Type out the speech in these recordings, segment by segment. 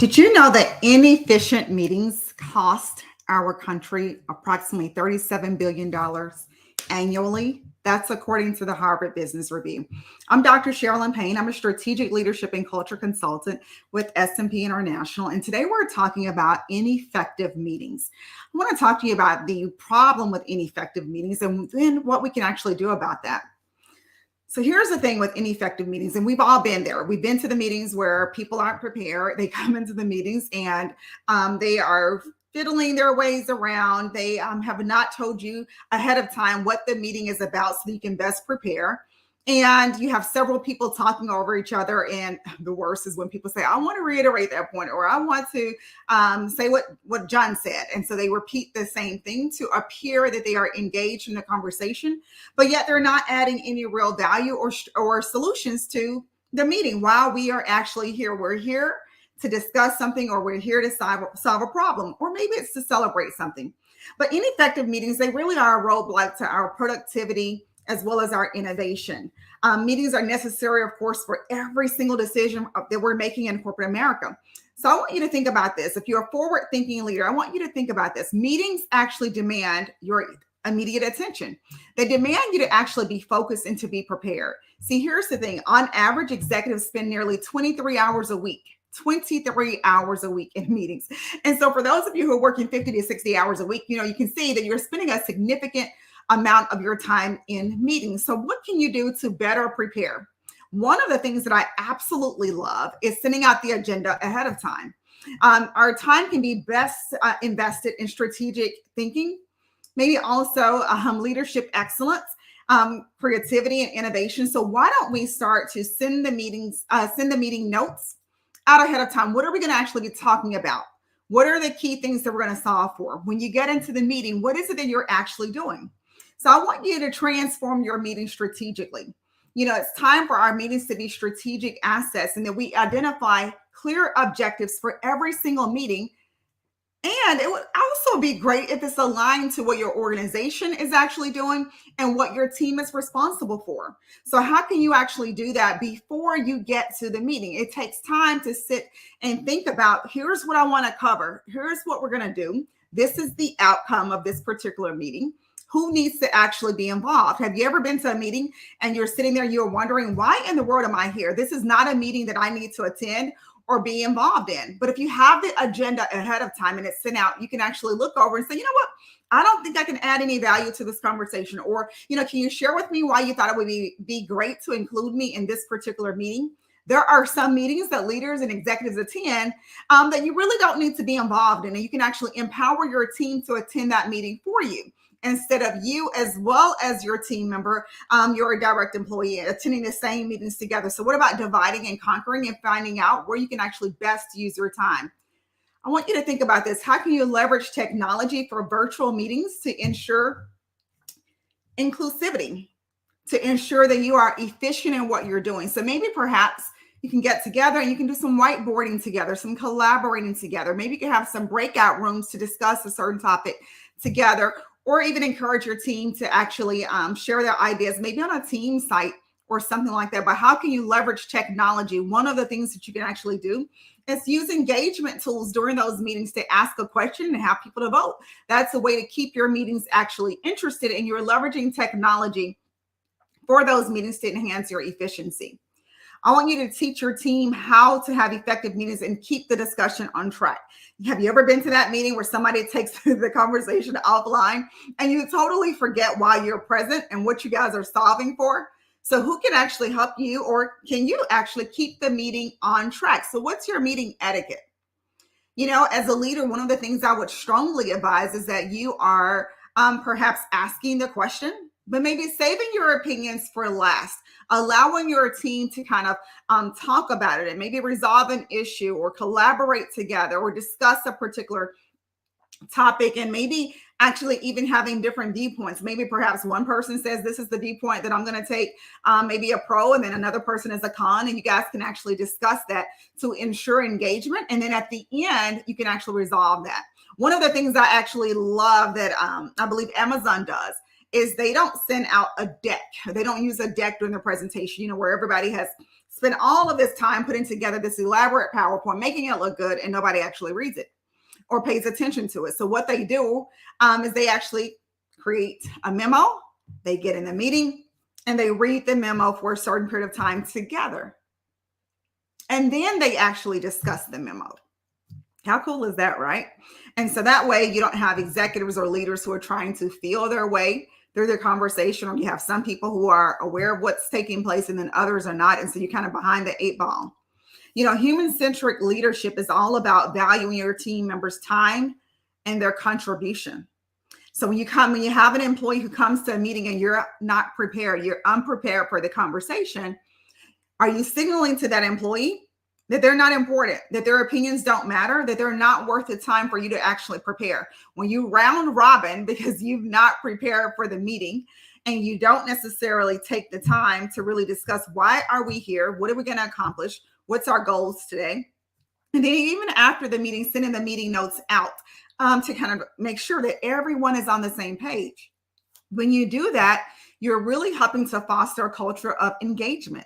Did you know that inefficient meetings cost our country approximately $37 billion annually? That's according to the Harvard Business Review. I'm Dr. Sherilyn Payne. I'm a strategic leadership and culture consultant with S&P International. And today we're talking about ineffective meetings. I want to talk to you about the problem with ineffective meetings and then what we can actually do about that. So here's the thing with ineffective meetings, and we've all been there. We've been to the meetings where people aren't prepared. They come into the meetings and they are fiddling their ways around. They have not told you ahead of time what the meeting is about so that you can best prepare. And you have several people talking over each other. And the worst is when people say, I want to reiterate that point, or I want to say what John said. And so they repeat the same thing to appear that they are engaged in the conversation, but yet they're not adding any real value or solutions to the meeting while we are actually here. We're here to discuss something, or we're here to solve a problem, or maybe it's to celebrate something. But ineffective meetings, they really are a roadblock to our productivity as well as our innovation. Meetings are necessary, of course, for every single decision that we're making in corporate America. So I want you to think about this. If you're a forward-thinking leader, I want you to think about this. Meetings actually demand your immediate attention. They demand you to actually be focused and to be prepared. See, here's the thing. On average, executives spend nearly 23 hours a week. 23 hours a week in meetings. And so for those of you who are working 50 to 60 hours a week, you can see that you're spending a significant amount of your time in meetings. So what can you do to better prepare? One of the things that I absolutely love is sending out the agenda ahead of time. Our time can be best invested in strategic thinking, maybe also leadership excellence, creativity and innovation. So why don't we start to send the meeting notes out ahead of time? What are we going to actually be talking about? What are the key things that we're going to solve for? When you get into the meeting, what is it that you're actually doing? So I want you to transform your meeting strategically. It's time for our meetings to be strategic assets, and that we identify clear objectives for every single meeting. And it would also be great if it's aligned to what your organization is actually doing and what your team is responsible for. So how can you actually do that before you get to the meeting? It takes time to sit and think about, here's what I want to cover. Here's what we're going to do. This is the outcome of this particular meeting. Who needs to actually be involved? Have you ever been to a meeting and you're sitting there, you're wondering, why in the world am I here? This is not a meeting that I need to attend or be involved in. But if you have the agenda ahead of time and it's sent out, you can actually look over and say, you know what? I don't think I can add any value to this conversation. Or, can you share with me why you thought it would be great to include me in this particular meeting? There are some meetings that leaders and executives attend that you really don't need to be involved in. And you can actually empower your team to attend that meeting for you, instead of you as well as your team member, your direct employee, attending the same meetings together. So what about dividing and conquering and finding out where you can actually best use your time? I want you to think about this. How can you leverage technology for virtual meetings to ensure inclusivity, to ensure that you are efficient in what you're doing? So maybe perhaps you can get together and you can do some whiteboarding together, some collaborating together. Maybe you can have some breakout rooms to discuss a certain topic together, or even encourage your team to actually share their ideas, maybe on a team site or something like that. But how can you leverage technology? One of the things that you can actually do is use engagement tools during those meetings to ask a question and have people to vote. That's a way to keep your meetings actually interested, and you're leveraging technology for those meetings to enhance your efficiency. I want you to teach your team how to have effective meetings and keep the discussion on track. Have you ever been to that meeting where somebody takes the conversation offline and you totally forget why you're present and what you guys are solving for? So who can actually help you, or can you actually keep the meeting on track? So what's your meeting etiquette? As a leader, one of the things I would strongly advise is that you are perhaps asking the question, but maybe saving your opinions for last, allowing your team to kind of talk about it and maybe resolve an issue or collaborate together or discuss a particular topic, and maybe actually even having different viewpoints. Maybe perhaps one person says, this is the viewpoint that I'm going to take, maybe a pro, and then another person is a con, and you guys can actually discuss that to ensure engagement. And then at the end, you can actually resolve that. One of the things I actually love that I believe Amazon does is they don't send out a deck. They don't use a deck during the presentation, where everybody has spend all of this time putting together this elaborate PowerPoint, making it look good, and nobody actually reads it or pays attention to it. So what they do is they actually create a memo. They get in the meeting and they read the memo for a certain period of time together. And then they actually discuss the memo. How cool is that, right? And so that way you don't have executives or leaders who are trying to feel their way through their conversation, or you have some people who are aware of what's taking place and then others are not. And so you're kind of behind the eight ball. Human-centric leadership is all about valuing your team members' time and their contribution. So when you have an employee who comes to a meeting and you're not prepared, you're unprepared for the conversation, are you signaling to that employee that they're not important, that their opinions don't matter, that they're not worth the time for you to actually prepare? When you round robin because you've not prepared for the meeting and you don't necessarily take the time to really discuss, why are we here? What are we going to accomplish? What's our goals today? And then even after the meeting, sending the meeting notes out to kind of make sure that everyone is on the same page. When you do that, you're really helping to foster a culture of engagement.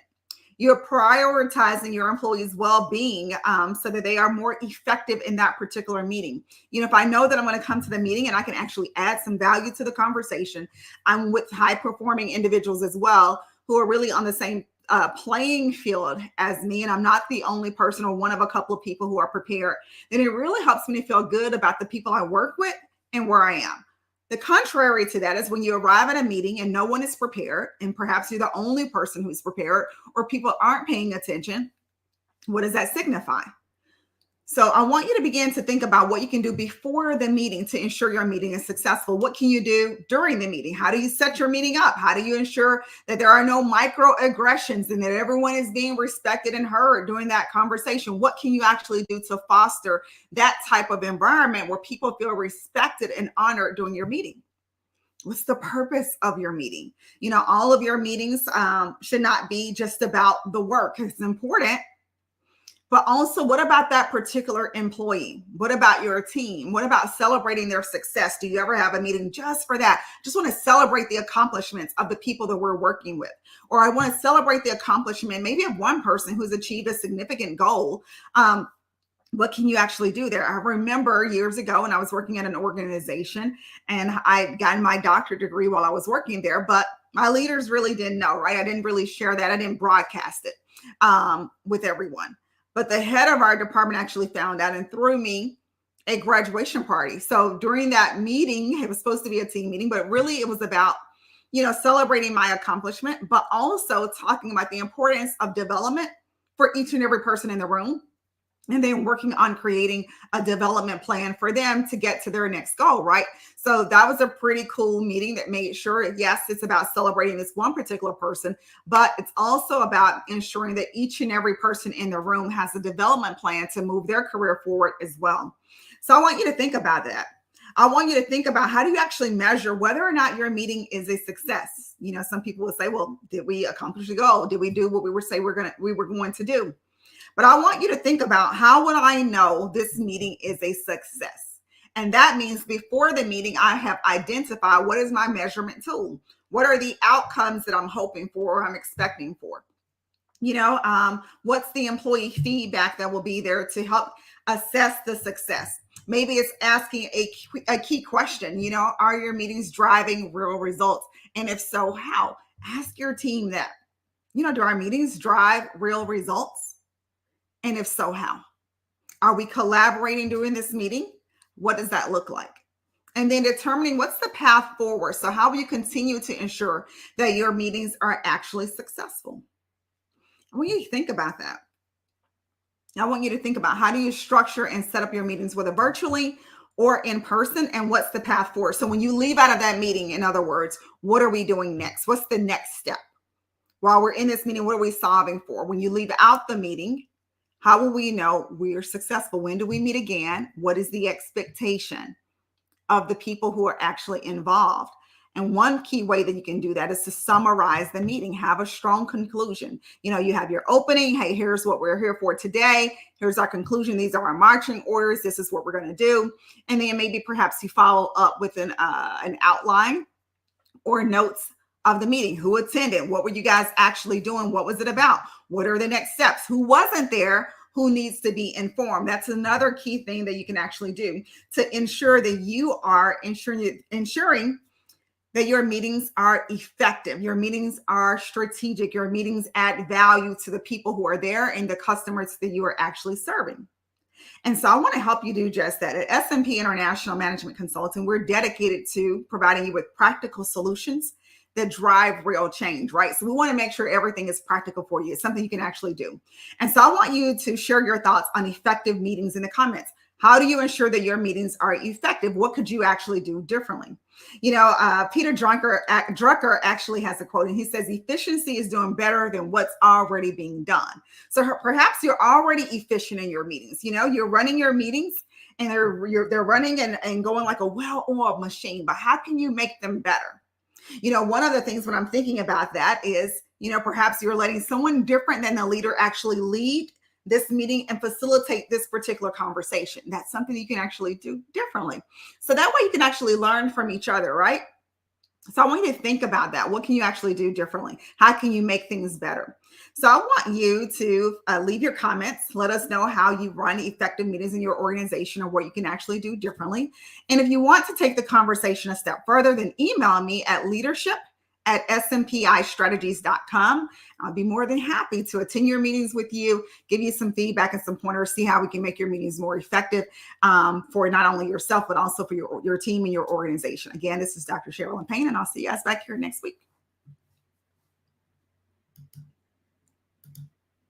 You're prioritizing your employees' well-being so that they are more effective in that particular meeting. If I know that I'm going to come to the meeting and I can actually add some value to the conversation, I'm with high-performing individuals as well who are really on the same playing field as me, and I'm not the only person or one of a couple of people who are prepared, then it really helps me to feel good about the people I work with and where I am. The contrary to that is when you arrive at a meeting and no one is prepared, and perhaps you're the only person who's prepared, or people aren't paying attention. What does that signify? So I want you to begin to think about what you can do before the meeting to ensure your meeting is successful. What can you do during the meeting? How do you set your meeting up? How do you ensure that there are no microaggressions and that everyone is being respected and heard during that conversation? What can you actually do to foster that type of environment where people feel respected and honored during your meeting? What's the purpose of your meeting? All of your meetings should not be just about the work. It's important. But also, what about that particular employee? What about your team? What about celebrating their success? Do you ever have a meeting just for that? Just want to celebrate the accomplishments of the people that we're working with. Or I want to celebrate the accomplishment maybe of one person who's achieved a significant goal. What can you actually do there? I remember years ago when I was working at an organization and I got my doctorate degree while I was working there, but my leaders really didn't know, right? I didn't really share that. I didn't broadcast it with everyone. But the head of our department actually found out and threw me a graduation party. So during that meeting, it was supposed to be a team meeting, but really it was about, celebrating my accomplishment, but also talking about the importance of development for each and every person in the room. And then working on creating a development plan for them to get to their next goal, right? So that was a pretty cool meeting that made sure, yes, it's about celebrating this one particular person, but it's also about ensuring that each and every person in the room has a development plan to move their career forward as well. So I want you to think about that. I want you to think about, how do you actually measure whether or not your meeting is a success? Some people will say, well, did we accomplish the goal? Did we do what we were going to do? But I want you to think about, how would I know this meeting is a success? And that means before the meeting, I have identified what is my measurement tool. What are the outcomes that I'm hoping for or I'm expecting for? What's the employee feedback that will be there to help assess the success? Maybe it's asking a key question, are your meetings driving real results? And if so, how? Ask your team that. Do our meetings drive real results? And if so, how? Are we collaborating during this meeting? What does that look like? And then determining what's the path forward. So how will you continue to ensure that your meetings are actually successful? I want you to think about that. I want you to think about, how do you structure and set up your meetings, whether virtually or in person, and what's the path forward? So when you leave out of that meeting, in other words, what are we doing next? What's the next step? While we're in this meeting, what are we solving for? When you leave out the meeting, how will we know we are successful? When do we meet again? What is the expectation of the people who are actually involved? And one key way that you can do that is to summarize the meeting, have a strong conclusion. You have your opening. Hey, here's what we're here for today. Here's our conclusion. These are our marching orders. This is what we're going to do. And then maybe perhaps you follow up with an outline or notes of the meeting. Who attended? What were you guys actually doing? What was it about? What are the next steps? Who wasn't there? Who needs to be informed? That's another key thing that you can actually do to ensure that you are ensuring that your meetings are effective, your meetings are strategic, your meetings add value to the people who are there and the customers that you are actually serving. And so I want to help you do just that. At S&P International Management Consulting, we're dedicated to providing you with practical solutions that drive real change, right? So we want to make sure everything is practical for you. It's something you can actually do. And so I want you to share your thoughts on effective meetings in the comments. How do you ensure that your meetings are effective? What could you actually do differently? Peter Drucker actually has a quote, and he says, efficiency is doing better than what's already being done. So perhaps you're already efficient in your meetings. You're running your meetings and they're running and going like a well-oiled machine, but how can you make them better? One of the things when I'm thinking about that is, perhaps you're letting someone different than the leader actually lead this meeting and facilitate this particular conversation. That's something you can actually do differently. So that way you can actually learn from each other, right? So I want you to think about that. What can you actually do differently? How can you make things better? So I want you to leave your comments. Let us know how you run effective meetings in your organization or what you can actually do differently. And if you want to take the conversation a step further, then email me at leadership@smpistrategies.com. I'll be more than happy to attend your meetings with you, give you some feedback and some pointers, see how we can make your meetings more effective for not only yourself, but also for your team and your organization. Again, this is Dr. Sherilyn Payne, and I'll see you guys back here next week.